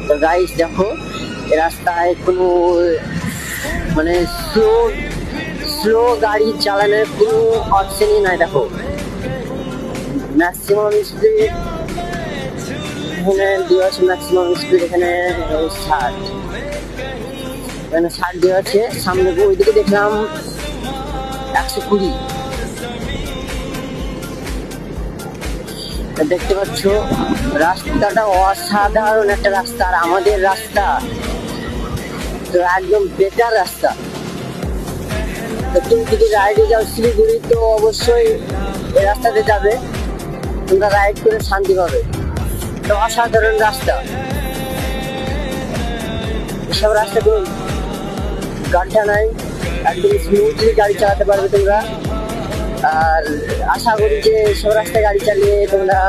তো গাইস দেখো, রাস্তায় কোনো মানে স্লো গাড়ি চালানোর কোনো অপশনই নাই। দেখো ম্যাক্সিমাম স্পিড এখানে দেওয়া আছে, ম্যাক্সিমাম স্পিড এখানে 60, এখানে 60 দেওয়া আছে। সামনে ওইদিকে দেখলাম 120। দেখতে পাচ্ছ রাস্তাটা অসাধারণ একটা রাস্তা, আর আমাদের রাস্তা তো একদম বেটার রাস্তা। তো তুমি যদি রাইডে যাও শিলিগুড়ি, তো অবশ্যই এই রাস্তাতে যাবে, তোমরা রাইড করে শান্তি পাবে। তো অসাধারণ রাস্তা, এসব রাস্তা কোনো গাড্ডা নাই, একদম স্মুথলি গাড়ি চালাতে পারবে তোমরা। আর আশা করি যে সব রাস্তায় গাড়ি চালিয়ে তোমরা